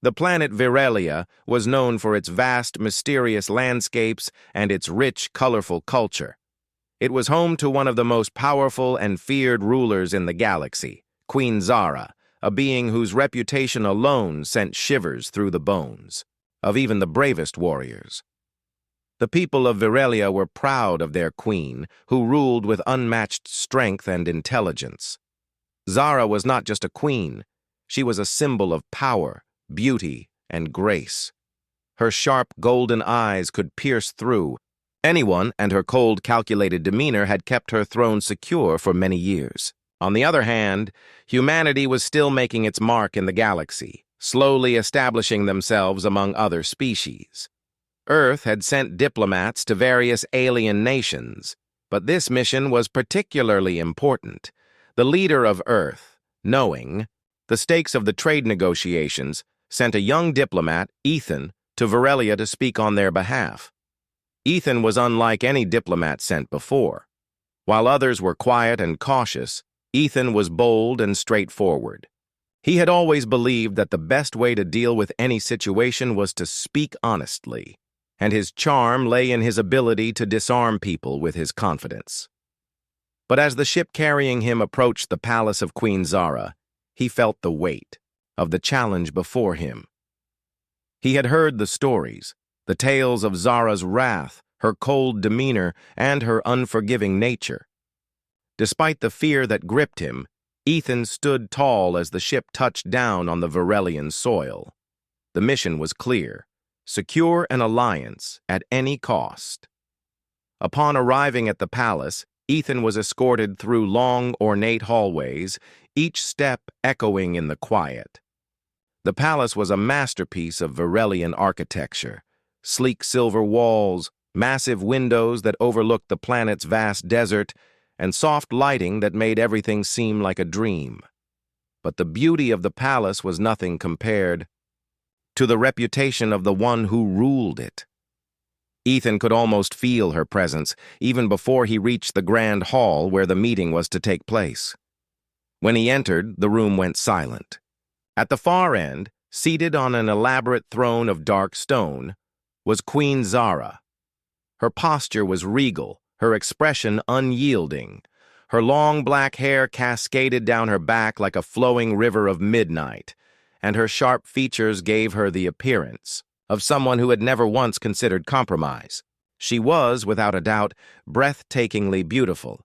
The planet Virelia was known for its vast, mysterious landscapes and its rich, colorful culture. It was home to one of the most powerful and feared rulers in the galaxy, Queen Zara, a being whose reputation alone sent shivers through the bones of even the bravest warriors. The people of Virelia were proud of their queen, who ruled with unmatched strength and intelligence. Zara was not just a queen, she was a symbol of power, beauty, and grace. Her sharp golden eyes could pierce through anyone, and her cold, calculated demeanor had kept her throne secure for many years. On the other hand, humanity was still making its mark in the galaxy, slowly establishing themselves among other species. Earth had sent diplomats to various alien nations, but this mission was particularly important. The leader of Earth, knowing the stakes of the trade negotiations, sent a young diplomat, Ethan, to Virelia to speak on their behalf. Ethan was unlike any diplomat sent before. While others were quiet and cautious, Ethan was bold and straightforward. He had always believed that the best way to deal with any situation was to speak honestly, and his charm lay in his ability to disarm people with his confidence. But as the ship carrying him approached the palace of Queen Zara, he felt the weight of the challenge before him. He had heard the stories, the tales of Zara's wrath, her cold demeanor, and her unforgiving nature. Despite the fear that gripped him, Ethan stood tall as the ship touched down on the Virelian soil. The mission was clear: secure an alliance at any cost. Upon arriving at the palace, Ethan was escorted through long, ornate hallways, each step echoing in the quiet. The palace was a masterpiece of Virelian architecture: sleek silver walls, massive windows that overlooked the planet's vast desert, and soft lighting that made everything seem like a dream. But the beauty of the palace was nothing compared to the reputation of the one who ruled it. Ethan could almost feel her presence, even before he reached the grand hall where the meeting was to take place. When he entered, the room went silent. At the far end, seated on an elaborate throne of dark stone, was Queen Zara. Her posture was regal, her expression unyielding. Her long black hair cascaded down her back like a flowing river of midnight, and her sharp features gave her the appearance of someone who had never once considered compromise. She was, without a doubt, breathtakingly beautiful,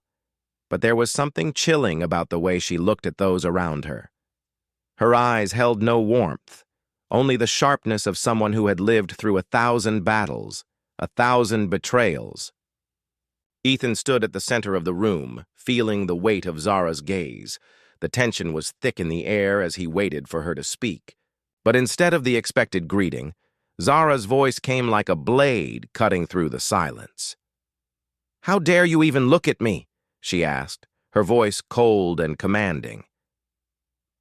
but there was something chilling about the way she looked at those around her. Her eyes held no warmth, only the sharpness of someone who had lived through 1,000 battles, 1,000 betrayals. Ethan stood at the center of the room, feeling the weight of Zara's gaze. The tension was thick in the air as he waited for her to speak. But instead of the expected greeting, Zara's voice came like a blade cutting through the silence. "How dare you even look at me?" she asked, her voice cold and commanding.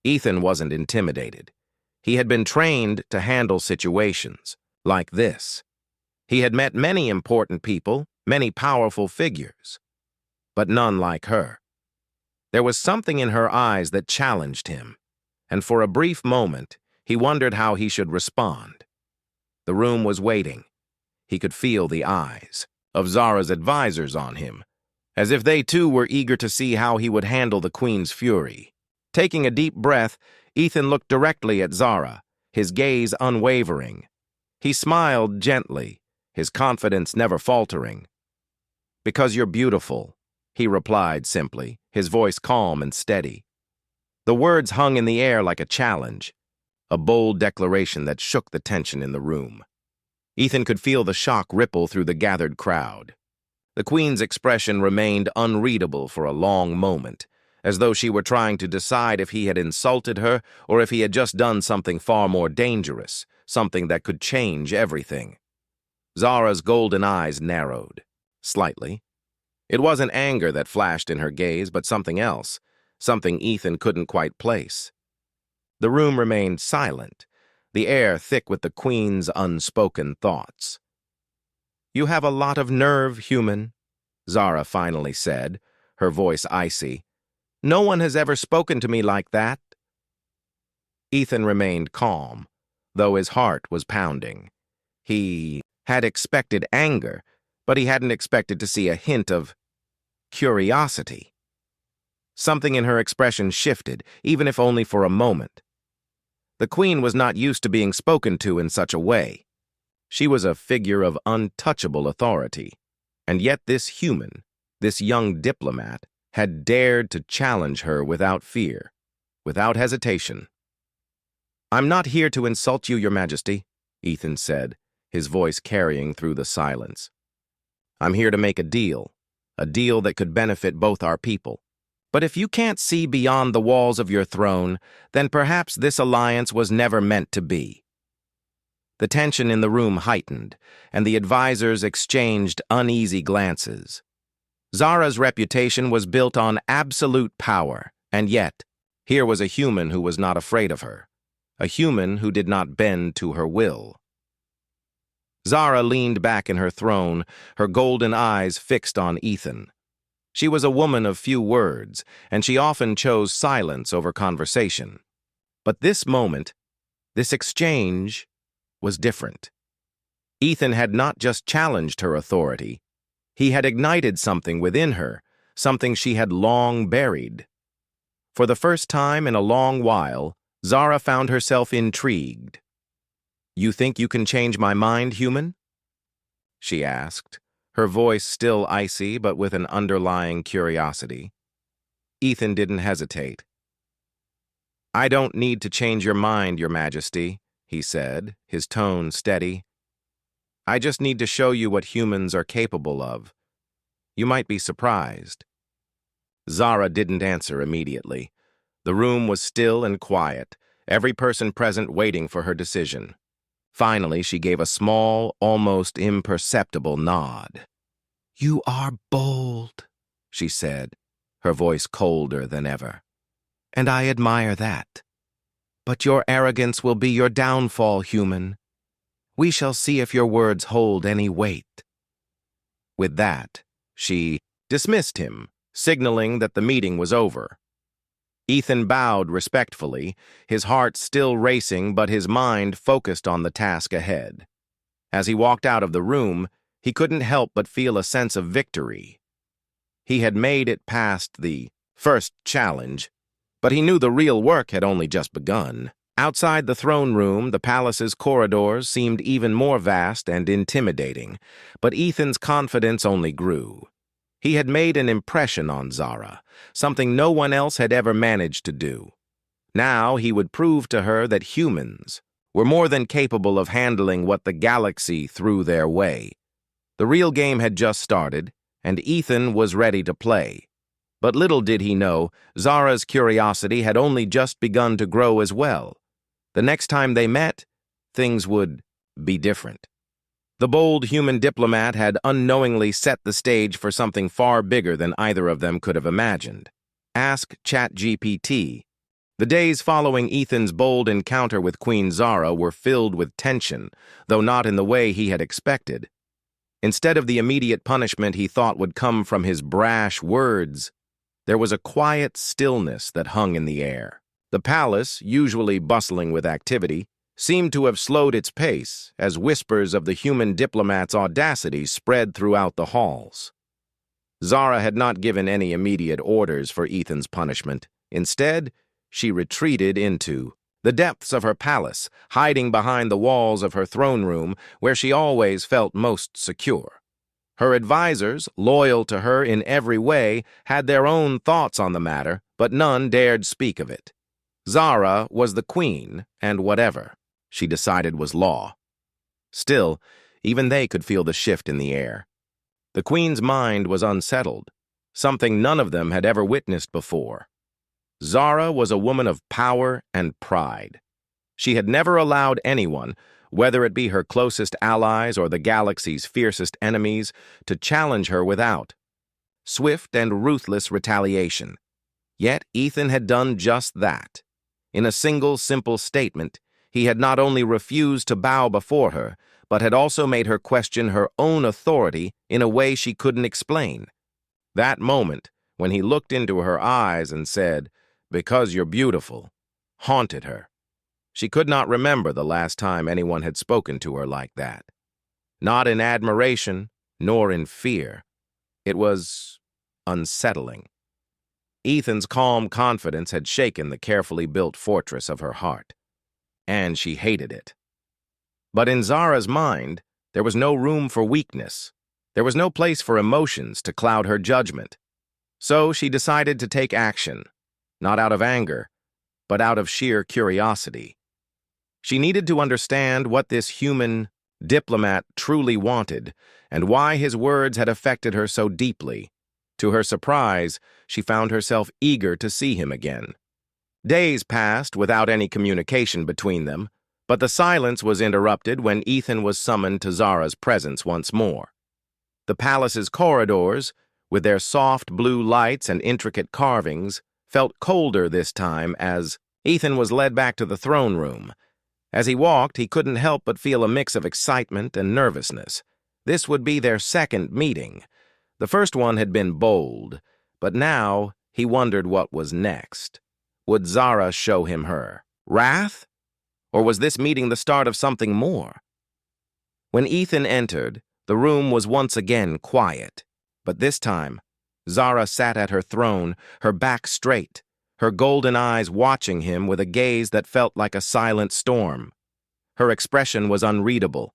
Ethan wasn't intimidated. He had been trained to handle situations like this. He had met many important people, many powerful figures, but none like her. There was something in her eyes that challenged him, and for a brief moment, he wondered how he should respond. The room was waiting. He could feel the eyes of Zara's advisors on him, as if they too were eager to see how he would handle the Queen's fury. Taking a deep breath, Ethan looked directly at Zara, his gaze unwavering. He smiled gently, his confidence never faltering. "Because you're beautiful," he replied simply, his voice calm and steady. The words hung in the air like a challenge, a bold declaration that shook the tension in the room. Ethan could feel the shock ripple through the gathered crowd. The Queen's expression remained unreadable for a long moment, as though she were trying to decide if he had insulted her or if he had just done something far more dangerous, something that could change everything. Zara's golden eyes narrowed, slightly. It wasn't anger that flashed in her gaze, but something else, something Ethan couldn't quite place. The room remained silent, the air thick with the Queen's unspoken thoughts. "You have a lot of nerve, human," Zara finally said, her voice icy. "No one has ever spoken to me like that." Ethan remained calm, though his heart was pounding. He had expected anger, but he hadn't expected to see a hint of curiosity. Something in her expression shifted, even if only for a moment. The queen was not used to being spoken to in such a way. She was a figure of untouchable authority, and yet this human, this young diplomat, had dared to challenge her without fear, without hesitation. "I'm not here to insult you, Your Majesty," Ethan said, his voice carrying through the silence. "I'm here to make a deal that could benefit both our people. But if you can't see beyond the walls of your throne, then perhaps this alliance was never meant to be." The tension in the room heightened, and the advisors exchanged uneasy glances. Zara's reputation was built on absolute power, and yet, here was a human who was not afraid of her, a human who did not bend to her will. Zara leaned back in her throne, her golden eyes fixed on Ethan. She was a woman of few words, and she often chose silence over conversation. But this moment, this exchange, was different. Ethan had not just challenged her authority. He had ignited something within her, something she had long buried. For the first time in a long while, Zara found herself intrigued. "You think you can change my mind, human?" she asked, her voice still icy but with an underlying curiosity. Ethan didn't hesitate. "I don't need to change your mind, Your Majesty," he said, his tone steady. "I just need to show you what humans are capable of. You might be surprised." Zara didn't answer immediately. The room was still and quiet, every person present waiting for her decision. Finally, she gave a small, almost imperceptible nod. "You are bold," she said, her voice colder than ever. "And I admire that. But your arrogance will be your downfall, human. We shall see if your words hold any weight." With that, she dismissed him, signaling that the meeting was over. Ethan bowed respectfully, his heart still racing but his mind focused on the task ahead. As he walked out of the room, he couldn't help but feel a sense of victory. He had made it past the first challenge, but he knew the real work had only just begun. Outside the throne room, the palace's corridors seemed even more vast and intimidating, but Ethan's confidence only grew. He had made an impression on Zara, something no one else had ever managed to do. Now he would prove to her that humans were more than capable of handling what the galaxy threw their way. The real game had just started, and Ethan was ready to play. But little did he know, Zara's curiosity had only just begun to grow as well. The next time they met, things would be different. The bold human diplomat had unknowingly set the stage for something far bigger than either of them could have imagined. Ask ChatGPT. The days following Ethan's bold encounter with Queen Zara were filled with tension, though not in the way he had expected. Instead of the immediate punishment he thought would come from his brash words, there was a quiet stillness that hung in the air. The palace, usually bustling with activity, seemed to have slowed its pace as whispers of the human diplomat's audacity spread throughout the halls. Zara had not given any immediate orders for Ethan's punishment. Instead, she retreated into the depths of her palace, hiding behind the walls of her throne room where she always felt most secure. Her advisors, loyal to her in every way, had their own thoughts on the matter, but none dared speak of it. Zara was the queen, and whatever she decided was law. Still, even they could feel the shift in the air. The queen's mind was unsettled, something none of them had ever witnessed before. Zara was a woman of power and pride. She had never allowed anyone, whether it be her closest allies or the galaxy's fiercest enemies, to challenge her without swift and ruthless retaliation. Yet Ethan had done just that. In a single simple statement, he had not only refused to bow before her, but had also made her question her own authority in a way she couldn't explain. That moment, when he looked into her eyes and said, "Because you're beautiful," haunted her. She could not remember the last time anyone had spoken to her like that. Not in admiration, nor in fear. It was unsettling. Ethan's calm confidence had shaken the carefully built fortress of her heart, and she hated it. But in Zara's mind, there was no room for weakness. There was no place for emotions to cloud her judgment. So she decided to take action, not out of anger, but out of sheer curiosity. She needed to understand what this human diplomat truly wanted and why his words had affected her so deeply. To her surprise, she found herself eager to see him again. Days passed without any communication between them, but the silence was interrupted when Ethan was summoned to Zara's presence once more. The palace's corridors, with their soft blue lights and intricate carvings, felt colder this time as Ethan was led back to the throne room. As he walked, he couldn't help but feel a mix of excitement and nervousness. This would be their second meeting. The first one had been bold, but now he wondered what was next. Would Zara show him her wrath? Or was this meeting the start of something more? When Ethan entered, the room was once again quiet. But this time, Zara sat at her throne, her back straight, her golden eyes watching him with a gaze that felt like a silent storm. Her expression was unreadable,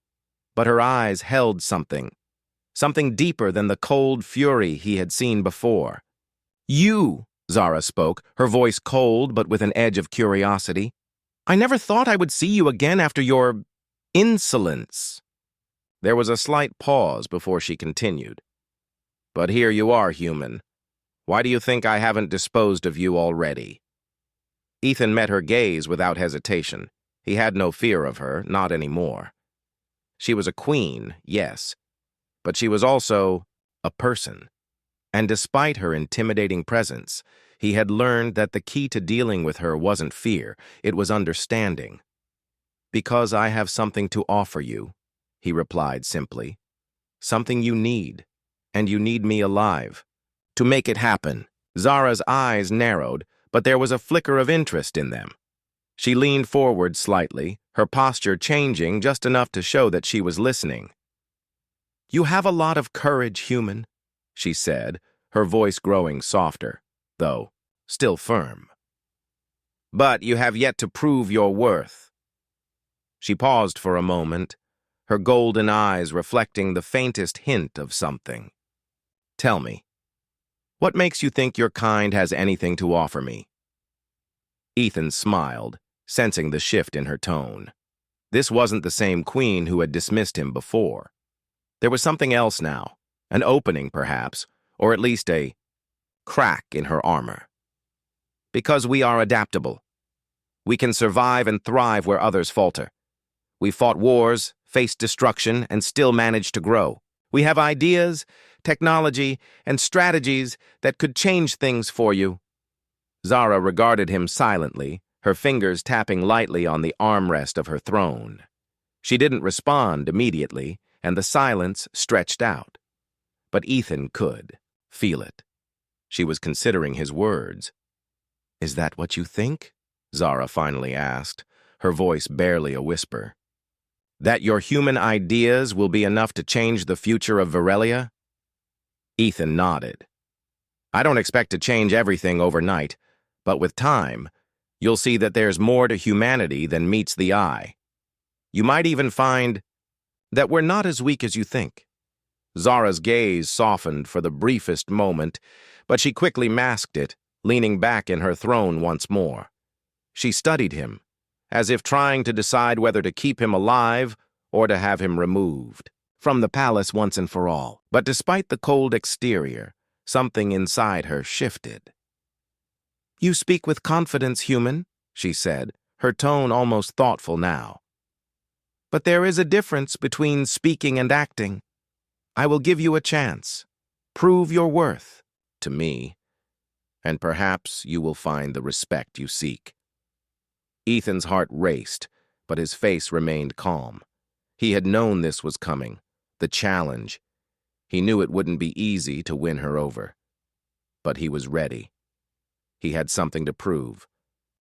but her eyes held something deeper than the cold fury he had seen before. "You," Zara spoke, her voice cold but with an edge of curiosity. "I never thought I would see you again after your insolence." There was a slight pause before she continued. "But here you are, human. Why do you think I haven't disposed of you already?" Ethan met her gaze without hesitation. He had no fear of her, not anymore. She was a queen, yes, but she was also a person. And despite her intimidating presence, he had learned that the key to dealing with her wasn't fear, it was understanding. "Because I have something to offer you," he replied simply. "Something you need, and you need me alive. To make it happen." Zara's eyes narrowed, but there was a flicker of interest in them. She leaned forward slightly, her posture changing just enough to show that she was listening. "You have a lot of courage, human," she said, her voice growing softer, though still firm. "But you have yet to prove your worth." She paused for a moment, her golden eyes reflecting the faintest hint of something. "Tell me, what makes you think your kind has anything to offer me?" Ethan smiled, sensing the shift in her tone. This wasn't the same queen who had dismissed him before. There was something else now, an opening perhaps, or at least a crack in her armor. "Because we are adaptable. We can survive and thrive where others falter. We fought wars, faced destruction, and still managed to grow. We have ideas, technology, and strategies that could change things for you." Zara regarded him silently, her fingers tapping lightly on the armrest of her throne. She didn't respond immediately, and the silence stretched out. But Ethan could feel it. She was considering his words. "Is that what you think?" Zara finally asked, her voice barely a whisper. "That your human ideas will be enough to change the future of Virelia?" Ethan nodded. "I don't expect to change everything overnight, but with time, you'll see that there's more to humanity than meets the eye. You might even find that we're not as weak as you think." Zara's gaze softened for the briefest moment, but she quickly masked it, leaning back in her throne once more. She studied him, as if trying to decide whether to keep him alive or to have him removed from the palace once and for all. But despite the cold exterior, something inside her shifted. "You speak with confidence, human," she said, her tone almost thoughtful now. "But there is a difference between speaking and acting. I will give you a chance. Prove your worth to me, and perhaps you will find the respect you seek." Ethan's heart raced, but his face remained calm. He had known this was coming, the challenge. He knew it wouldn't be easy to win her over. But he was ready. He had something to prove.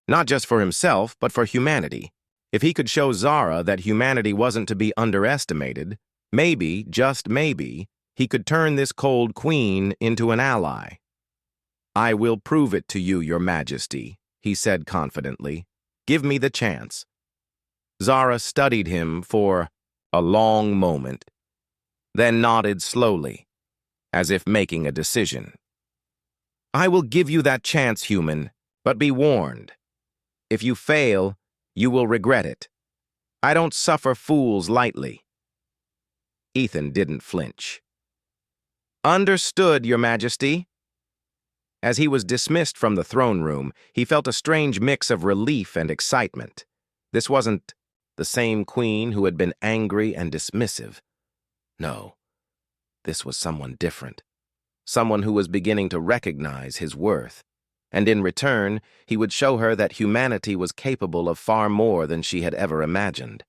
Not just for himself, but for humanity. If he could show Zara that humanity wasn't to be underestimated, maybe, just maybe, he could turn this cold queen into an ally. "I will prove it to you, Your Majesty," he said confidently. "Give me the chance." Zara studied him for a long moment, then nodded slowly, as if making a decision. "I will give you that chance, human, but be warned. If you fail, you will regret it. I don't suffer fools lightly." Ethan didn't flinch. "Understood, Your Majesty." As he was dismissed from the throne room, he felt a strange mix of relief and excitement. This wasn't the same queen who had been angry and dismissive. No, this was someone different. Someone who was beginning to recognize his worth. And in return, he would show her that humanity was capable of far more than she had ever imagined.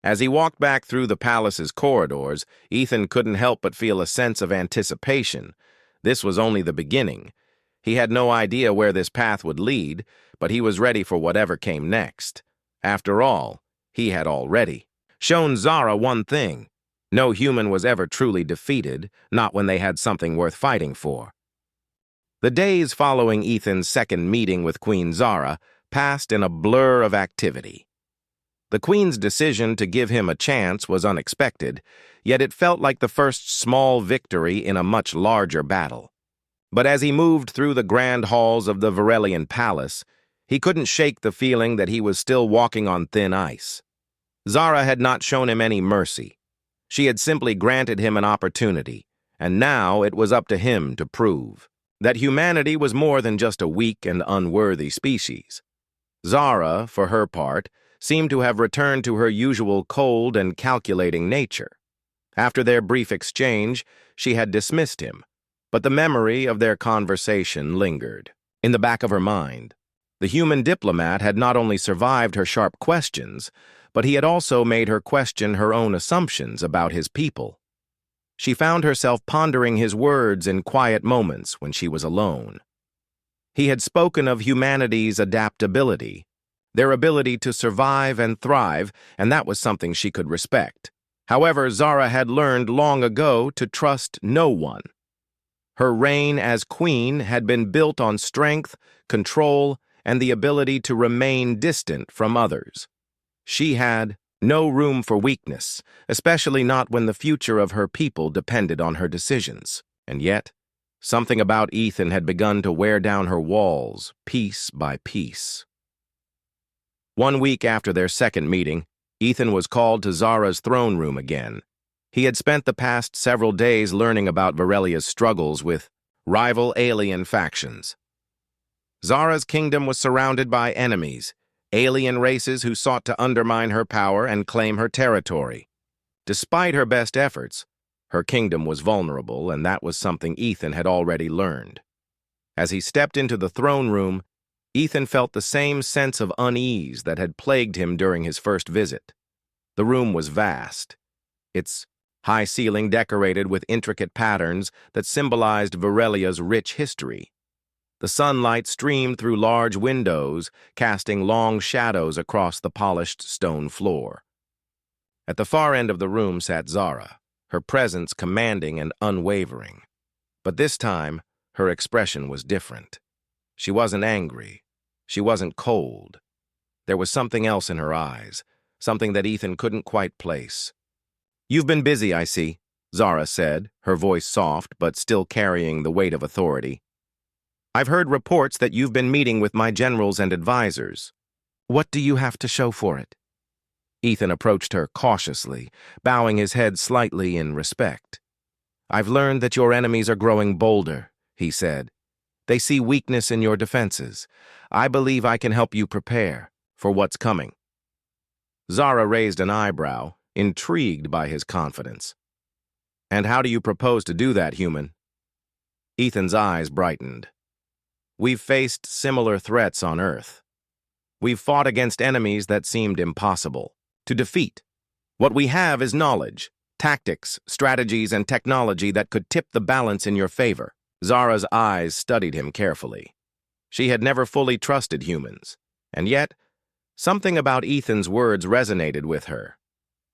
As he walked back through the palace's corridors, Ethan couldn't help but feel a sense of anticipation. This was only the beginning. He had no idea where this path would lead, but he was ready for whatever came next. After all, he had already shown Zara one thing. No human was ever truly defeated, not when they had something worth fighting for. The days following Ethan's second meeting with Queen Zara passed in a blur of activity. The Queen's decision to give him a chance was unexpected, yet it felt like the first small victory in a much larger battle. But as he moved through the grand halls of the Varelian palace, he couldn't shake the feeling that he was still walking on thin ice. Zara had not shown him any mercy. She had simply granted him an opportunity, and now it was up to him to prove that humanity was more than just a weak and unworthy species. Zara, for her part, seemed to have returned to her usual cold and calculating nature. After their brief exchange, she had dismissed him, but the memory of their conversation lingered. In the back of her mind, the human diplomat had not only survived her sharp questions, but he had also made her question her own assumptions about his people. She found herself pondering his words in quiet moments when she was alone. He had spoken of humanity's adaptability, their ability to survive and thrive, and that was something she could respect. However, Zara had learned long ago to trust no one. Her reign as queen had been built on strength, control, and the ability to remain distant from others. She had no room for weakness, especially not when the future of her people depended on her decisions. And yet, something about Ethan had begun to wear down her walls, piece by piece. 1 week after their second meeting, Ethan was called to Zara's throne room again. He had spent the past several days learning about Varelia's struggles with rival alien factions. Zara's kingdom was surrounded by enemies, alien races who sought to undermine her power and claim her territory. Despite her best efforts, her kingdom was vulnerable, and that was something Ethan had already learned. As he stepped into the throne room, Ethan felt the same sense of unease that had plagued him during his first visit. The room was vast, its high ceiling decorated with intricate patterns that symbolized Varelia's rich history. The sunlight streamed through large windows, casting long shadows across the polished stone floor. At the far end of the room sat Zara, her presence commanding and unwavering. But this time, her expression was different. She wasn't angry. She wasn't cold. There was something else in her eyes, something that Ethan couldn't quite place. "You've been busy, I see," Zara said, her voice soft but still carrying the weight of authority. "I've heard reports that you've been meeting with my generals and advisors. What do you have to show for it?" Ethan approached her cautiously, bowing his head slightly in respect. "I've learned that your enemies are growing bolder," he said. "They see weakness in your defenses. I believe I can help you prepare for what's coming." Zara raised an eyebrow, intrigued by his confidence. "And how do you propose to do that, human?" Ethan's eyes brightened. "We've faced similar threats on Earth. We've fought against enemies that seemed impossible to defeat. What we have is knowledge, tactics, strategies, and technology that could tip the balance in your favor." Zara's eyes studied him carefully. She had never fully trusted humans, and yet Something about Ethan's words resonated with her.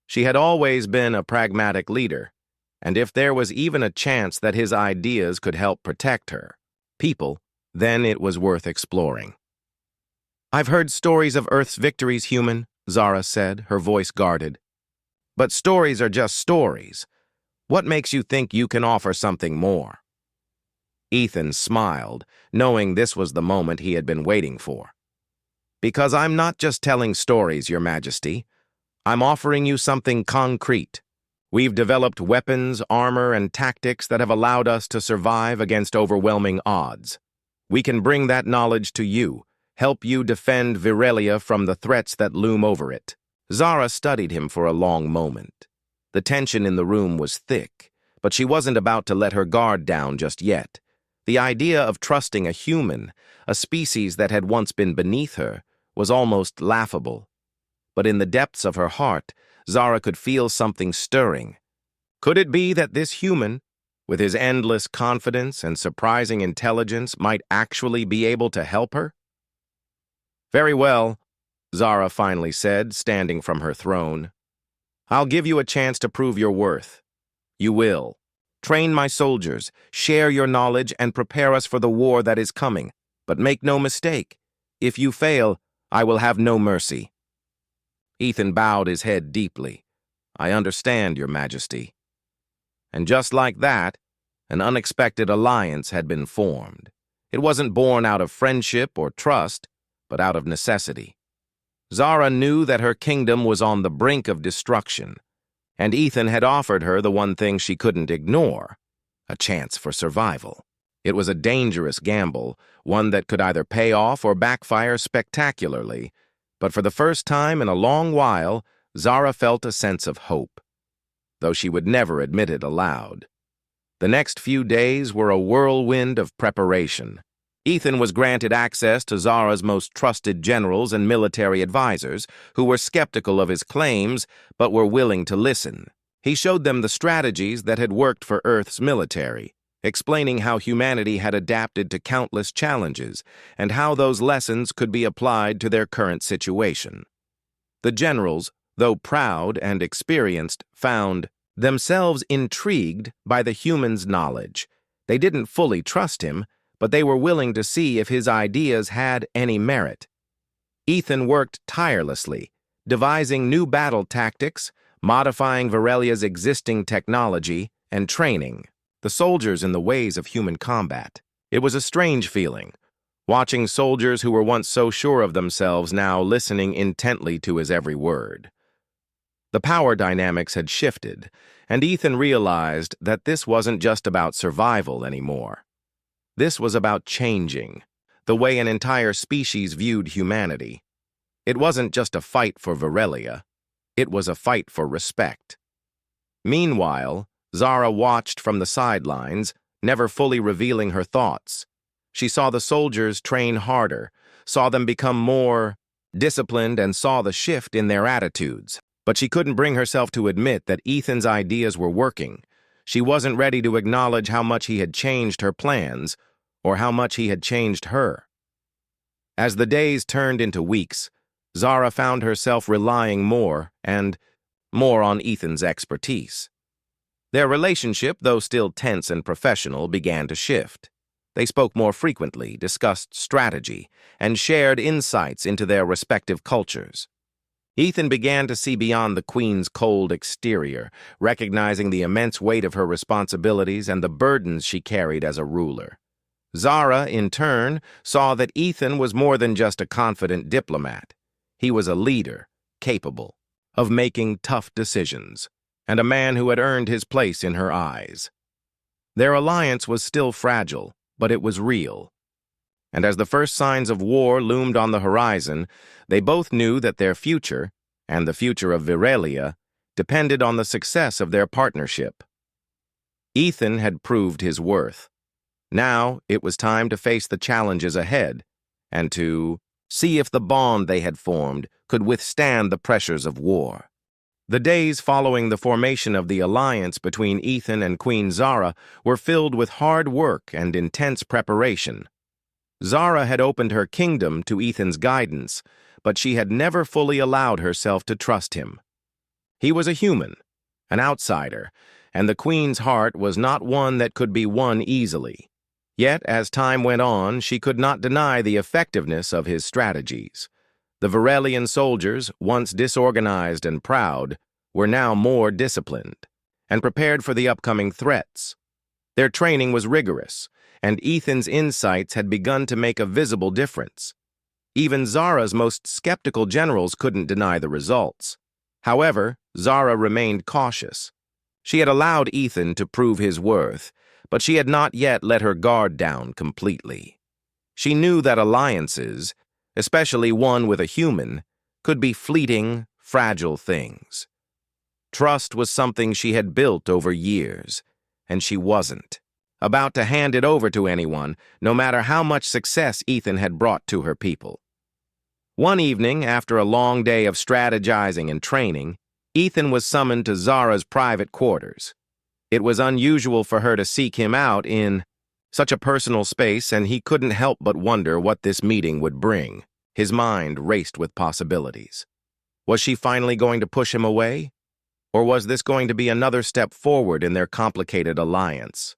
She had always been a pragmatic leader, and if there was even a chance that his ideas could help protect her people, then it was worth exploring. "I've heard stories of Earth's victories, human," Zara said, her voice guarded. "But stories are just stories. What makes you think you can offer something more?" Ethan smiled, knowing this was the moment he had been waiting for. "Because I'm not just telling stories, Your Majesty. I'm offering you something concrete. We've developed weapons, armor, and tactics that have allowed us to survive against overwhelming odds. We can bring that knowledge to you, help you defend Virelia from the threats that loom over it." Zara studied him for a long moment. The tension in the room was thick, but she wasn't about to let her guard down just yet. The idea of trusting a human, a species that had once been beneath her, was almost laughable. But in the depths of her heart, Zara could feel something stirring. Could it be that this human, with his endless confidence and surprising intelligence, might actually be able to help her? "Very well," Zara finally said, standing from her throne. "I'll give you a chance to prove your worth. You will. Train my soldiers, share your knowledge, and prepare us for the war that is coming. But make no mistake, if you fail, I will have no mercy." Ethan bowed his head deeply. "I understand, Your Majesty." And just like that, an unexpected alliance had been formed. It wasn't born out of friendship or trust, but out of necessity. Zara knew that her kingdom was on the brink of destruction, and Ethan had offered her the one thing she couldn't ignore, a chance for survival. It was a dangerous gamble, one that could either pay off or backfire spectacularly, but for the first time in a long while, Zara felt a sense of hope, though she would never admit it aloud. The next few days were a whirlwind of preparation. Ethan was granted access to Zara's most trusted generals and military advisors, who were skeptical of his claims but were willing to listen. He showed them the strategies that had worked for Earth's military, explaining how humanity had adapted to countless challenges and how those lessons could be applied to their current situation. The generals, though proud and experienced, found themselves intrigued by the human's knowledge. They didn't fully trust him, but they were willing to see if his ideas had any merit. Ethan worked tirelessly, devising new battle tactics, modifying Virelia's existing technology, and training the soldiers in the ways of human combat. It was a strange feeling, watching soldiers who were once so sure of themselves now listening intently to his every word. The power dynamics had shifted, and Ethan realized that this wasn't just about survival anymore. This was about changing the way an entire species viewed humanity. It wasn't just a fight for Virelia, it was a fight for respect. Meanwhile, Zara watched from the sidelines, never fully revealing her thoughts. She saw the soldiers train harder, saw them become more disciplined, and saw the shift in their attitudes. But she couldn't bring herself to admit that Ethan's ideas were working. She wasn't ready to acknowledge how much he had changed her plans, or how much he had changed her. As the days turned into weeks, Zara found herself relying more and more on Ethan's expertise. Their relationship, though still tense and professional, began to shift. They spoke more frequently, discussed strategy, and shared insights into their respective cultures. Ethan began to see beyond the Queen's cold exterior, recognizing the immense weight of her responsibilities and the burdens she carried as a ruler. Zara, in turn, saw that Ethan was more than just a confident diplomat. He was a leader, capable of making tough decisions, and a man who had earned his place in her eyes. Their alliance was still fragile, but it was real. And as the first signs of war loomed on the horizon, they both knew that their future, and the future of Virelia, depended on the success of their partnership. Ethan had proved his worth. Now it was time to face the challenges ahead, and to see if the bond they had formed could withstand the pressures of war. The days following the formation of the alliance between Ethan and Queen Zara were filled with hard work and intense preparation. Zara had opened her kingdom to Ethan's guidance, but she had never fully allowed herself to trust him. He was a human, an outsider, and the Queen's heart was not one that could be won easily. Yet, as time went on, she could not deny the effectiveness of his strategies. The Varelian soldiers, once disorganized and proud, were now more disciplined and prepared for the upcoming threats. Their training was rigorous, and Ethan's insights had begun to make a visible difference. Even Zara's most skeptical generals couldn't deny the results. However, Zara remained cautious. She had allowed Ethan to prove his worth, but she had not yet let her guard down completely. She knew that alliances, especially one with a human, could be fleeting, fragile things. Trust was something she had built over years, and she wasn't about to hand it over to anyone, no matter how much success Ethan had brought to her people. One evening, after a long day of strategizing and training, Ethan was summoned to Zara's private quarters. It was unusual for her to seek him out in such a personal space, and he couldn't help but wonder what this meeting would bring. His mind raced with possibilities. Was she finally going to push him away? Or was this going to be another step forward in their complicated alliance?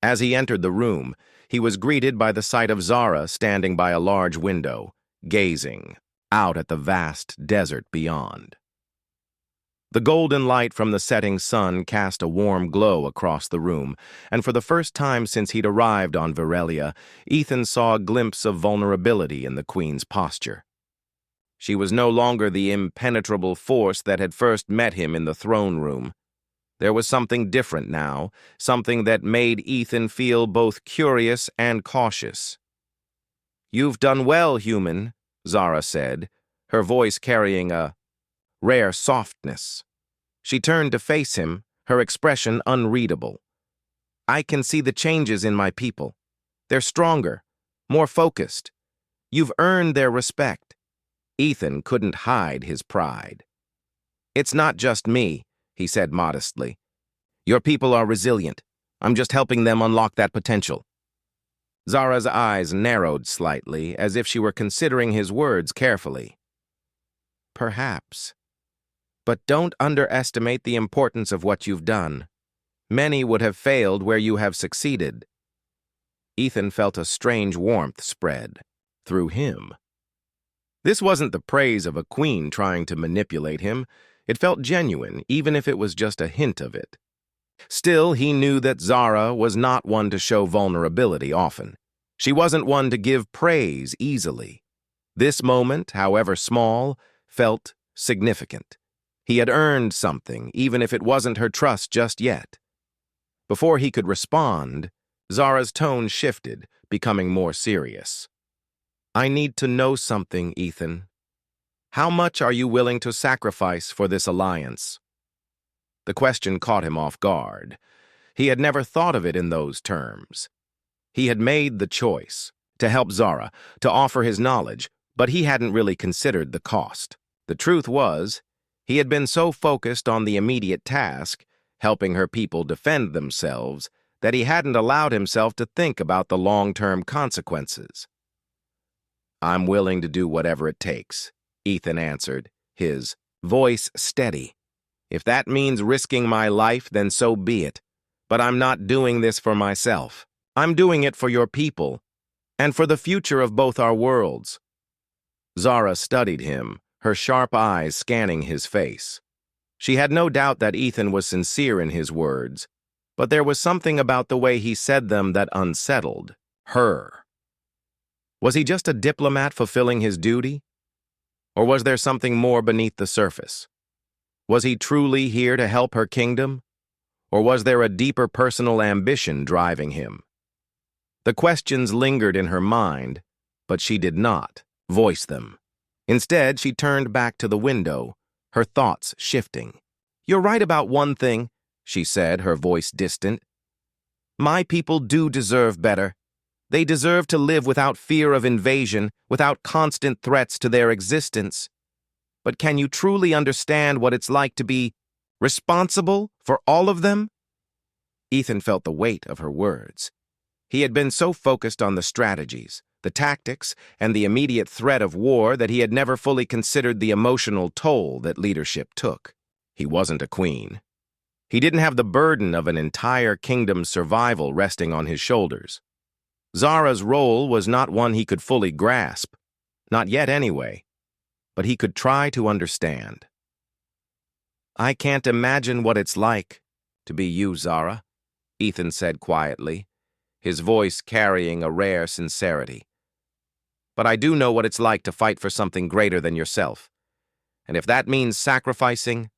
As he entered the room, he was greeted by the sight of Zara standing by a large window, gazing out at the vast desert beyond. The golden light from the setting sun cast a warm glow across the room, and for the first time since he'd arrived on Varelia, Ethan saw a glimpse of vulnerability in the Queen's posture. She was no longer the impenetrable force that had first met him in the throne room. There was something different now, something that made Ethan feel both curious and cautious. "You've done well, human," Zara said, her voice carrying a rare softness. She turned to face him, her expression unreadable. "I can see the changes in my people. They're stronger, more focused. You've earned their respect." Ethan couldn't hide his pride. "It's not just me," he said modestly. "Your people are resilient. I'm just helping them unlock that potential." Zara's eyes narrowed slightly, as if she were considering his words carefully. "Perhaps. But don't underestimate the importance of what you've done. Many would have failed where you have succeeded." Ethan felt a strange warmth spread through him. This wasn't the praise of a queen trying to manipulate him. It felt genuine, even if it was just a hint of it. Still, he knew that Zara was not one to show vulnerability often. She wasn't one to give praise easily. This moment, however small, felt significant. He had earned something, even if it wasn't her trust just yet. Before he could respond, Zara's tone shifted, becoming more serious. "I need to know something, Ethan. How much are you willing to sacrifice for this alliance?" The question caught him off guard. He had never thought of it in those terms. He had made the choice to help Zara, to offer his knowledge, but he hadn't really considered the cost. The truth was, he had been so focused on the immediate task, helping her people defend themselves, that he hadn't allowed himself to think about the long-term consequences. "I'm willing to do whatever it takes," Ethan answered, his voice steady. "If that means risking my life, then so be it. But I'm not doing this for myself. I'm doing it for your people, and for the future of both our worlds." Zara studied him, her sharp eyes scanning his face. She had no doubt that Ethan was sincere in his words, but there was something about the way he said them that unsettled her. Was he just a diplomat fulfilling his duty? Or was there something more beneath the surface? Was he truly here to help her kingdom? Or was there a deeper personal ambition driving him? The questions lingered in her mind, but she did not voice them. Instead, she turned back to the window, her thoughts shifting. "You're right about one thing," she said, her voice distant. "My people do deserve better. They deserve to live without fear of invasion, without constant threats to their existence. But can you truly understand what it's like to be responsible for all of them?" Ethan felt the weight of her words. He had been so focused on the strategies, the tactics, and the immediate threat of war that he had never fully considered the emotional toll that leadership took. He wasn't a queen. He didn't have the burden of an entire kingdom's survival resting on his shoulders. Zara's role was not one he could fully grasp. Not yet, anyway. But he could try to understand. "I can't imagine what it's like to be you, Zara," Ethan said quietly, his voice carrying a rare sincerity. "But I do know what it's like to fight for something greater than yourself. And if that means sacrificing,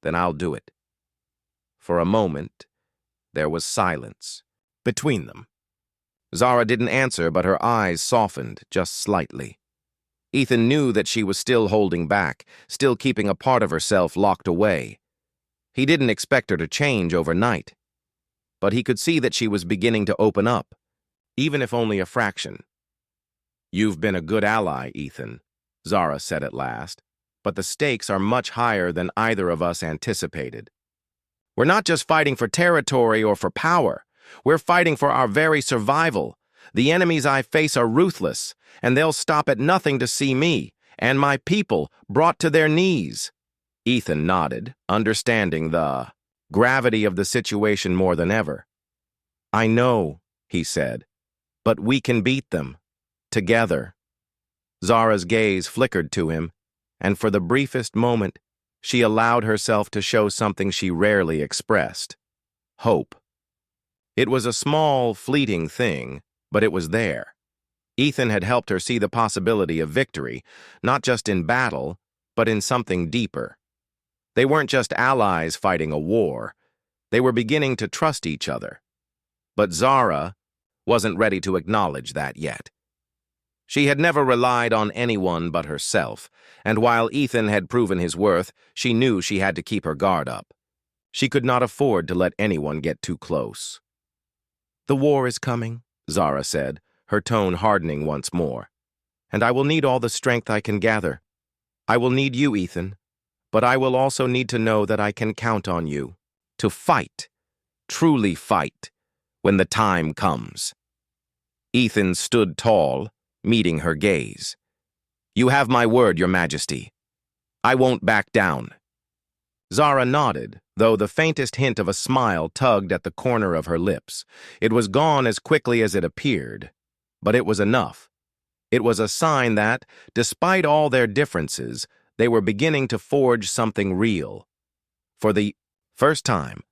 then I'll do it." For a moment, there was silence between them. Zara didn't answer, but her eyes softened just slightly. Ethan knew that she was still holding back, still keeping a part of herself locked away. He didn't expect her to change overnight, but he could see that she was beginning to open up, even if only a fraction. "You've been a good ally, Ethan," Zara said at last, "but the stakes are much higher than either of us anticipated. We're not just fighting for territory or for power. We're fighting for our very survival. The enemies I face are ruthless, and they'll stop at nothing to see me and my people brought to their knees." Ethan nodded, understanding the gravity of the situation more than ever. "I know," he said, "but we can beat them. Together." Zara's gaze flickered to him, and for the briefest moment, she allowed herself to show something she rarely expressed: hope. It was a small, fleeting thing, but it was there. Ethan had helped her see the possibility of victory, not just in battle, but in something deeper. They weren't just allies fighting a war. They were beginning to trust each other. But Zara wasn't ready to acknowledge that yet. She had never relied on anyone but herself, and while Ethan had proven his worth, she knew she had to keep her guard up. She could not afford to let anyone get too close. "The war is coming," Zara said, her tone hardening once more. "And I will need all the strength I can gather. I will need you, Ethan, but I will also need to know that I can count on you. To fight, truly fight, when the time comes." Ethan stood tall, meeting her gaze. "You have my word, Your Majesty. I won't back down." Zara nodded, though the faintest hint of a smile tugged at the corner of her lips. It was gone as quickly as it appeared, but it was enough. It was a sign that, despite all their differences, they were beginning to forge something real. For the first time,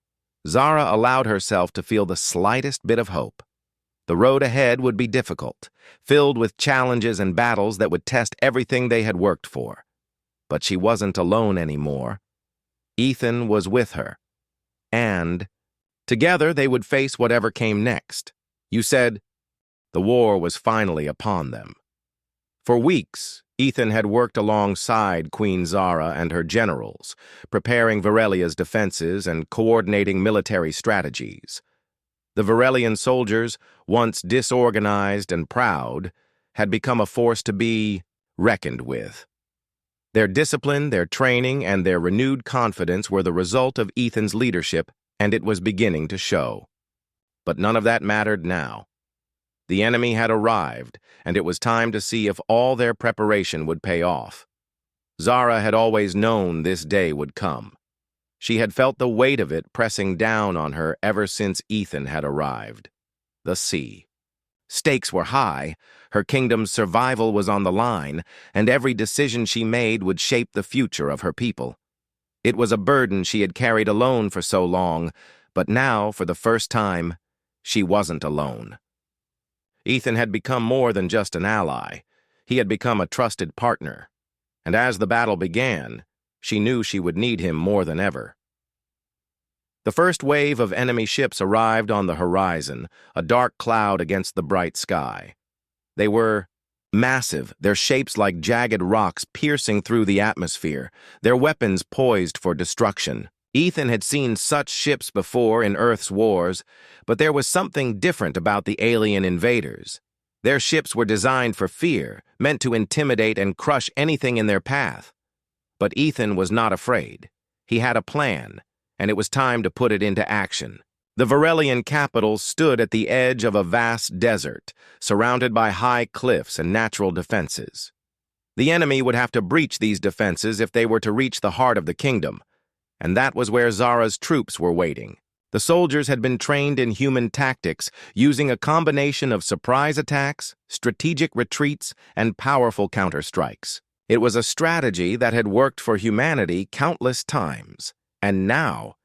Zara allowed herself to feel the slightest bit of hope. The road ahead would be difficult, filled with challenges and battles that would test everything they had worked for. But she wasn't alone anymore. Ethan was with her. And together they would face whatever came next. You said the war was finally upon them. For weeks, Ethan had worked alongside Queen Zara and her generals, preparing Varelia's defenses and coordinating military strategies. The Varelian soldiers, once disorganized and proud, had become a force to be reckoned with. Their discipline, their training, and their renewed confidence were the result of Ethan's leadership, and it was beginning to show. But none of that mattered now. The enemy had arrived, and it was time to see if all their preparation would pay off. Zara had always known this day would come. She had felt the weight of it pressing down on her ever since Ethan had arrived. The sea. Stakes were high, her kingdom's survival was on the line, and every decision she made would shape the future of her people. It was a burden she had carried alone for so long, but now, for the first time, she wasn't alone. Ethan had become more than just an ally. He had become a trusted partner. And as the battle began, she knew she would need him more than ever. The first wave of enemy ships arrived on the horizon, a dark cloud against the bright sky. They were massive, their shapes like jagged rocks piercing through the atmosphere, their weapons poised for destruction. Ethan had seen such ships before in Earth's wars, but there was something different about the alien invaders. Their ships were designed for fear, meant to intimidate and crush anything in their path. But Ethan was not afraid. He had a plan, and it was time to put it into action. The Varelian capital stood at the edge of a vast desert, surrounded by high cliffs and natural defenses. The enemy would have to breach these defenses if they were to reach the heart of the kingdom, and that was where Zara's troops were waiting. The soldiers had been trained in human tactics, using a combination of surprise attacks, strategic retreats, and powerful counterstrikes. It was a strategy that had worked for humanity countless times, and now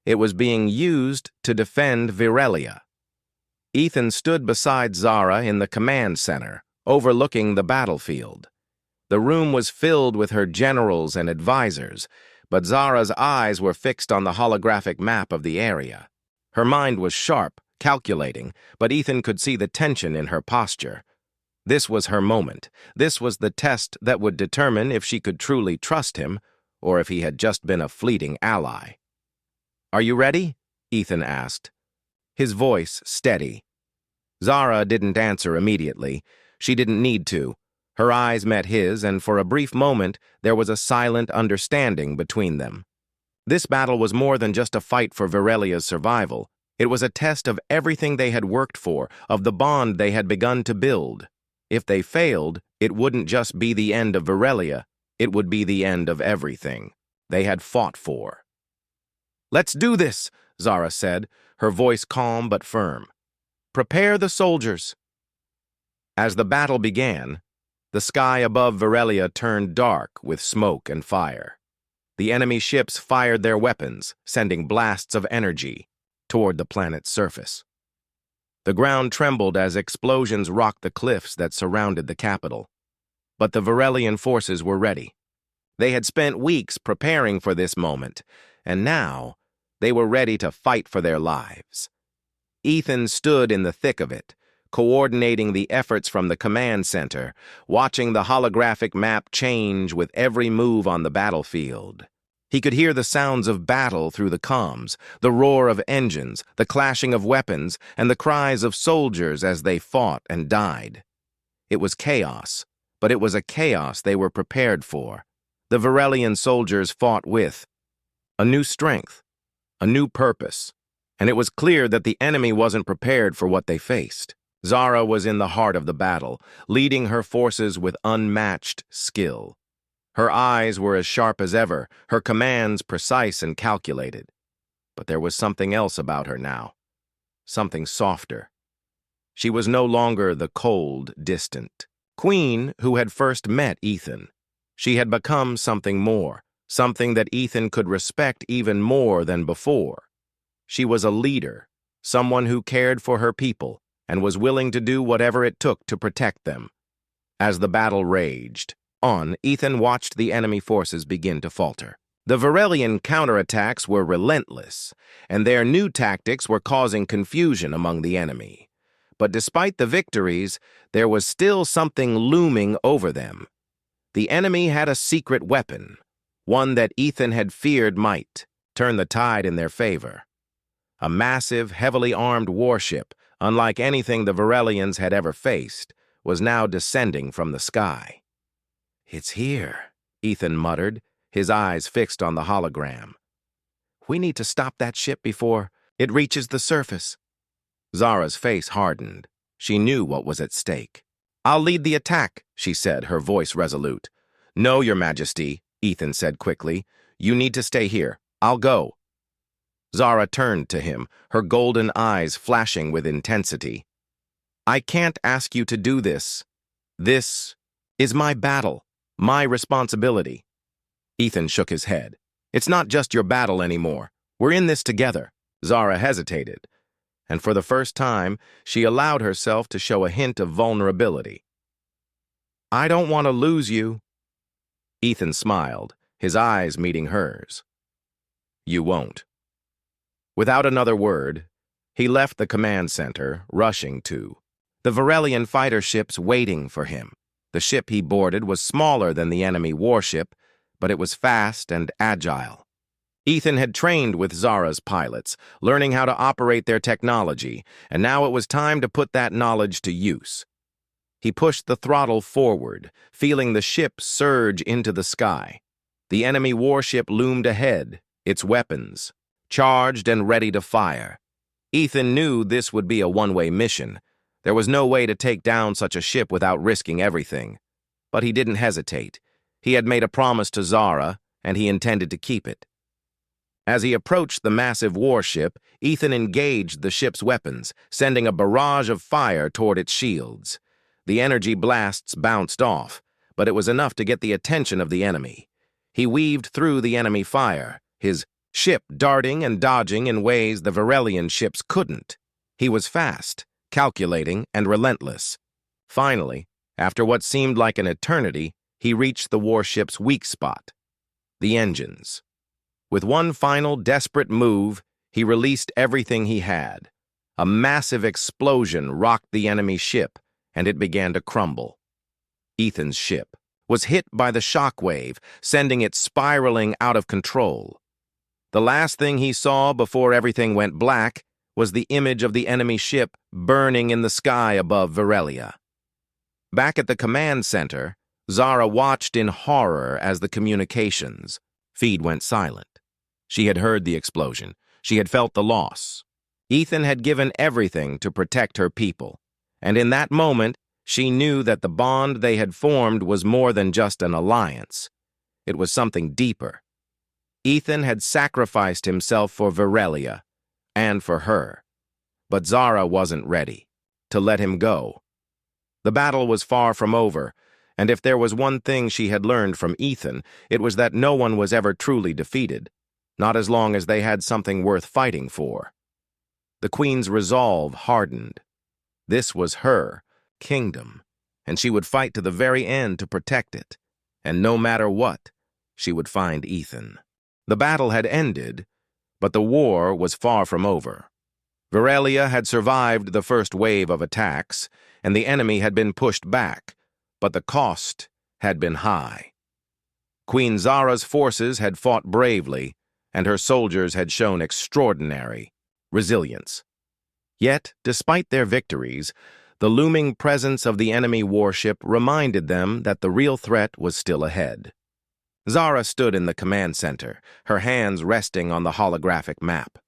it was being used to defend Virelia. Ethan stood beside Zara in the command center, overlooking the battlefield. The room was filled with her generals and advisors, but Zara's eyes were fixed on the holographic map of the area. Her mind was sharp, calculating, but Ethan could see the tension in her posture. This was her moment. This was the test that would determine if she could truly trust him, or if he had just been a fleeting ally. "Are you ready?" Ethan asked, his voice steady. Zara didn't answer immediately. She didn't need to. Her eyes met his, and for a brief moment, there was a silent understanding between them. This battle was more than just a fight for Virelia's survival. It was a test of everything they had worked for, of the bond they had begun to build. If they failed, it wouldn't just be the end of Virelia, it would be the end of everything they had fought for. "Let's do this," Zara said, her voice calm but firm. "Prepare the soldiers." As the battle began, the sky above Virelia turned dark with smoke and fire. The enemy ships fired their weapons, sending blasts of energy toward the planet's surface. The ground trembled as explosions rocked the cliffs that surrounded the capital. But the Virelian forces were ready. They had spent weeks preparing for this moment, and now they were ready to fight for their lives. Ethan stood in the thick of it, coordinating the efforts from the command center, watching the holographic map change with every move on the battlefield. He could hear the sounds of battle through the comms, the roar of engines, the clashing of weapons, and the cries of soldiers as they fought and died. It was chaos, but it was a chaos they were prepared for. The Virelian soldiers fought with a new strength, a new purpose, and it was clear that the enemy wasn't prepared for what they faced. Zara was in the heart of the battle, leading her forces with unmatched skill. Her eyes were as sharp as ever, her commands precise and calculated. But there was something else about her now, something softer. She was no longer the cold, distant queen who had first met Ethan. She had become something more, something that Ethan could respect even more than before. She was a leader, someone who cared for her people, and was willing to do whatever it took to protect them. As the battle raged on, Ethan watched the enemy forces begin to falter. The Virelian counterattacks were relentless, and their new tactics were causing confusion among the enemy. But despite the victories, there was still something looming over them. The enemy had a secret weapon, one that Ethan had feared might turn the tide in their favor. A massive, heavily armed warship, unlike anything the Virelians had ever faced, was now descending from the sky. "It's here," Ethan muttered, his eyes fixed on the hologram. "We need to stop that ship before it reaches the surface." Zara's face hardened. She knew what was at stake. "I'll lead the attack," she said, her voice resolute. "No, Your Majesty," Ethan said quickly. "You need to stay here. I'll go." Zara turned to him, her golden eyes flashing with intensity. "I can't ask you to do this. This is my battle, my responsibility." Ethan shook his head. "It's not just your battle anymore. We're in this together." Zara hesitated, and for the first time, she allowed herself to show a hint of vulnerability. "I don't want to lose you." Ethan smiled, his eyes meeting hers. "You won't." Without another word, he left the command center, rushing to the Virelian fighter ships waiting for him. The ship he boarded was smaller than the enemy warship, but it was fast and agile. Ethan had trained with Zara's pilots, learning how to operate their technology, and now it was time to put that knowledge to use. He pushed the throttle forward, feeling the ship surge into the sky. The enemy warship loomed ahead, its weapons charged and ready to fire. Ethan knew this would be a one-way mission. There was no way to take down such a ship without risking everything. But he didn't hesitate. He had made a promise to Zara, and he intended to keep it. As he approached the massive warship, Ethan engaged the ship's weapons, sending a barrage of fire toward its shields. The energy blasts bounced off, but it was enough to get the attention of the enemy. He weaved through the enemy fire, his ship darting and dodging in ways the Varelian ships couldn't. He was fast, calculating, and relentless. Finally, after what seemed like an eternity, he reached the warship's weak spot, the engines. With one final desperate move, he released everything he had. A massive explosion rocked the enemy ship, and it began to crumble. Ethan's ship was hit by the shock wave, sending it spiraling out of control. The last thing he saw before everything went black was the image of the enemy ship burning in the sky above Varelia. Back at the command center, Zara watched in horror as the communications feed went silent. She had heard the explosion. She had felt the loss. Ethan had given everything to protect her people, and in that moment, she knew that the bond they had formed was more than just an alliance. It was something deeper. Ethan had sacrificed himself for Varelia and for her, but Zara wasn't ready to let him go. The battle was far from over, and if there was one thing she had learned from Ethan, it was that no one was ever truly defeated, not as long as they had something worth fighting for. The Queen's resolve hardened. This was her kingdom, and she would fight to the very end to protect it, and no matter what, she would find Ethan. The battle had ended, but the war was far from over. Varelia had survived the first wave of attacks, and the enemy had been pushed back, but the cost had been high. Queen Zara's forces had fought bravely, and her soldiers had shown extraordinary resilience. Yet, despite their victories, the looming presence of the enemy warship reminded them that the real threat was still ahead. Zara stood in the command center, her hands resting on the holographic map.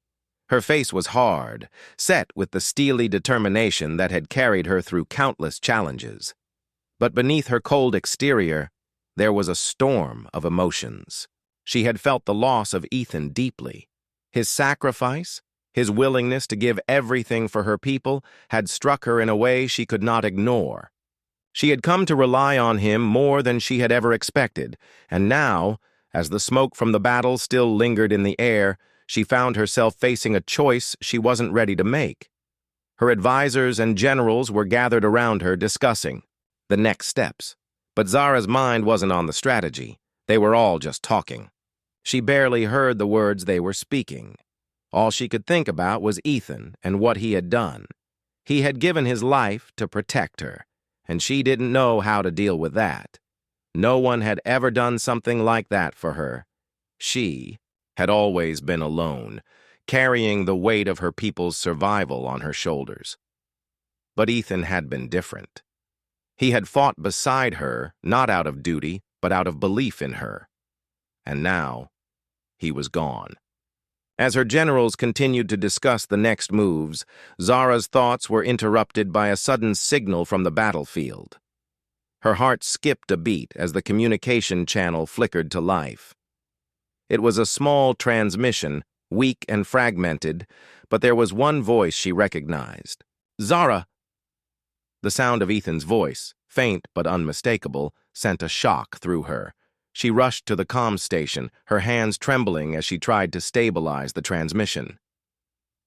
Her face was hard, set with the steely determination that had carried her through countless challenges. But beneath her cold exterior, there was a storm of emotions. She had felt the loss of Ethan deeply. His sacrifice, his willingness to give everything for her people, had struck her in a way she could not ignore. She had come to rely on him more than she had ever expected, and now, as the smoke from the battle still lingered in the air, she found herself facing a choice she wasn't ready to make. Her advisors and generals were gathered around her discussing the next steps, but Zara's mind wasn't on the strategy. They were all just talking. She barely heard the words they were speaking. All she could think about was Ethan and what he had done. He had given his life to protect her, and she didn't know how to deal with that. No one had ever done something like that for her. She had always been alone, carrying the weight of her people's survival on her shoulders. But Ethan had been different. He had fought beside her, not out of duty, but out of belief in her. And now, he was gone. As her generals continued to discuss the next moves, Zara's thoughts were interrupted by a sudden signal from the battlefield. Her heart skipped a beat as the communication channel flickered to life. It was a small transmission, weak and fragmented, but there was one voice she recognized. "Zara!" The sound of Ethan's voice, faint but unmistakable, sent a shock through her. She rushed to the comm station, her hands trembling as she tried to stabilize the transmission.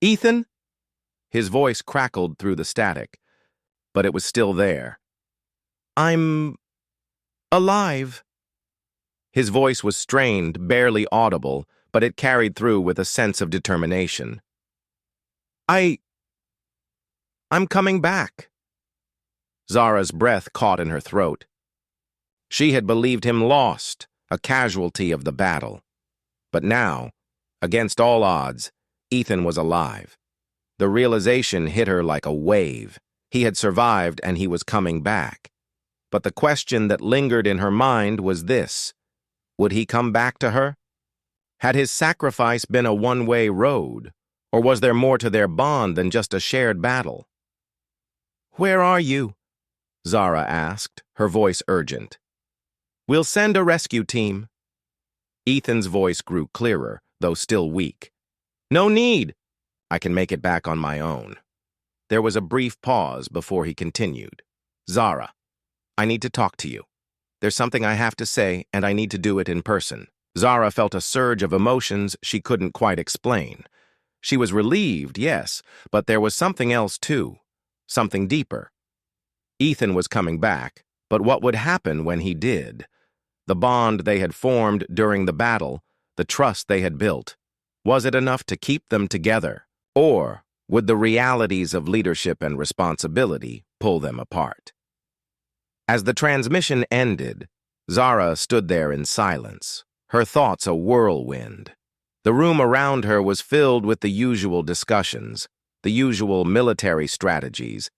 "Ethan?" His voice crackled through the static, but it was still there. "I'm alive." His voice was strained, barely audible, but it carried through with a sense of determination. I'm coming back." Zara's breath caught in her throat. She had believed him lost, a casualty of the battle. But now, against all odds, Ethan was alive. The realization hit her like a wave. He had survived and he was coming back. But the question that lingered in her mind was this: would he come back to her? Had his sacrifice been a one-way road, Or was there more to their bond than just a shared battle? "Where are you?" Zara asked, her voice urgent. "We'll send a rescue team." Ethan's voice grew clearer, though still weak. "No need. I can make it back on my own." There was a brief pause before he continued. "Zara, I need to talk to you. There's something I have to say, and I need to do it in person." Zara felt a surge of emotions she couldn't quite explain. She was relieved, yes, but there was something else too, something deeper. Ethan was coming back, but what would happen when he did? The bond they had formed during the battle, the trust they had built, was it enough to keep them together? Or would the realities of leadership and responsibility pull them apart? As the transmission ended, Zara stood there in silence, her thoughts a whirlwind. The room around her was filled with the usual discussions, the usual military strategies,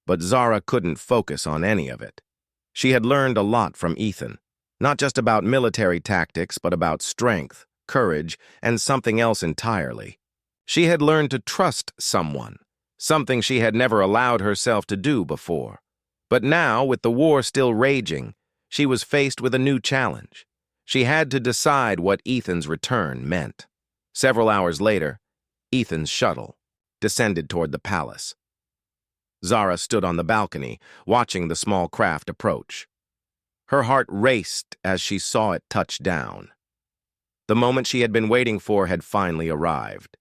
but Zara couldn't focus on any of it. She had learned a lot from Ethan, not just about military tactics, but about strength, courage, and something else entirely. She had learned to trust someone, something she had never allowed herself to do before. But now, with the war still raging, she was faced with a new challenge. She had to decide what Ethan's return meant. Several hours later, Ethan's shuttle descended toward the palace. Zara stood on the balcony, watching the small craft approach. Her heart raced as she saw it touch down. The moment she had been waiting for had finally arrived.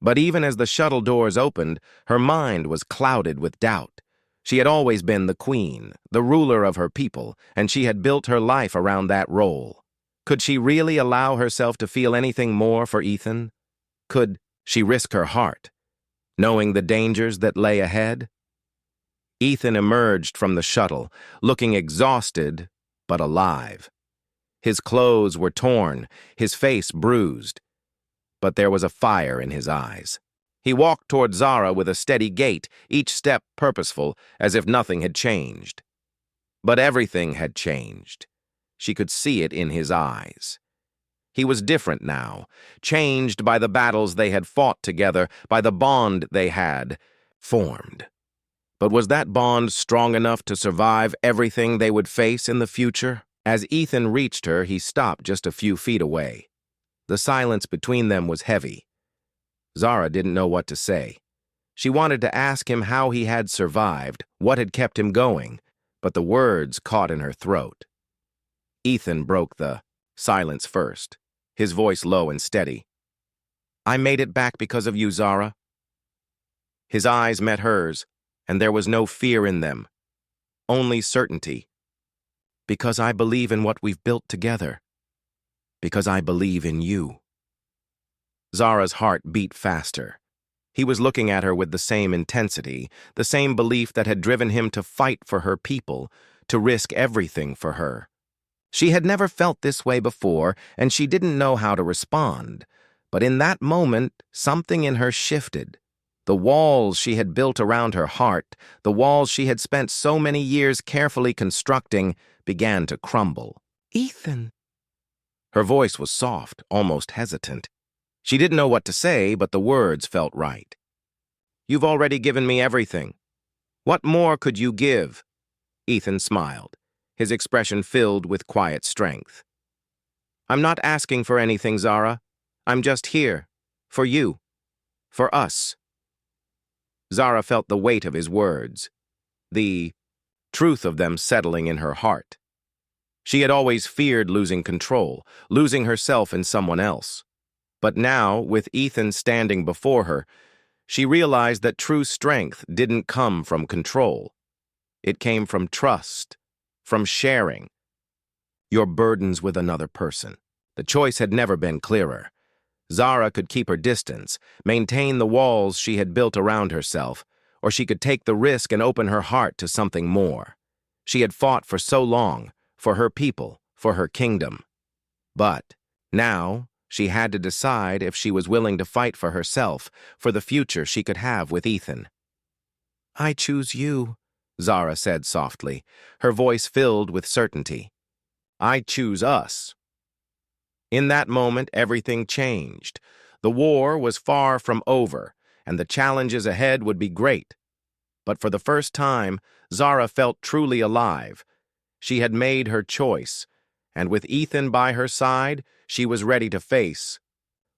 But even as the shuttle doors opened, her mind was clouded with doubt. She had always been the queen, the ruler of her people, and she had built her life around that role. Could she really allow herself to feel anything more for Ethan? Could she risk her heart, knowing the dangers that lay ahead? Ethan emerged from the shuttle, looking exhausted but alive. His clothes were torn, his face bruised, but there was a fire in his eyes. He walked toward Zara with a steady gait, each step purposeful, as if nothing had changed. But everything had changed. She could see it in his eyes. He was different now, changed by the battles they had fought together, by the bond they had formed. But was that bond strong enough to survive everything they would face in the future? As Ethan reached her, he stopped just a few feet away. The silence between them was heavy. Zara didn't know what to say. She wanted to ask him how he had survived, what had kept him going, but the words caught in her throat. Ethan broke the silence first, his voice low and steady. "I made it back because of you, Zara." His eyes met hers, and there was no fear in them, only certainty. "Because I believe in what we've built together. Because I believe in you." Zara's heart beat faster. He was looking at her with the same intensity, the same belief that had driven him to fight for her people, to risk everything for her. She had never felt this way before, and she didn't know how to respond. But in that moment, something in her shifted. The walls she had built around her heart, the walls she had spent so many years carefully constructing, began to crumble. "Ethan." Her voice was soft, almost hesitant. She didn't know what to say, but the words felt right. "You've already given me everything. What more could you give?" Ethan smiled, his expression filled with quiet strength. "I'm not asking for anything, Zara. I'm just here. For you. For us." Zara felt the weight of his words, the truth of them settling in her heart. She had always feared losing control, losing herself in someone else. But now, with Ethan standing before her, she realized that true strength didn't come from control. It came from trust, from sharing your burdens with another person. The choice had never been clearer. Zara could keep her distance, maintain the walls she had built around herself, or she could take the risk and open her heart to something more. She had fought for so long, for her people, for her kingdom. But now, she had to decide if she was willing to fight for herself, for the future she could have with Ethan. "I choose you," Zara said softly, her voice filled with certainty. "I choose us." In that moment, everything changed. The war was far from over, and the challenges ahead would be great. But for the first time, Zara felt truly alive. She had made her choice, and with Ethan by her side, she was ready to face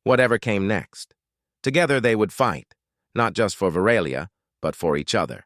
whatever came next. Together they would fight, not just for Veralia, but for each other.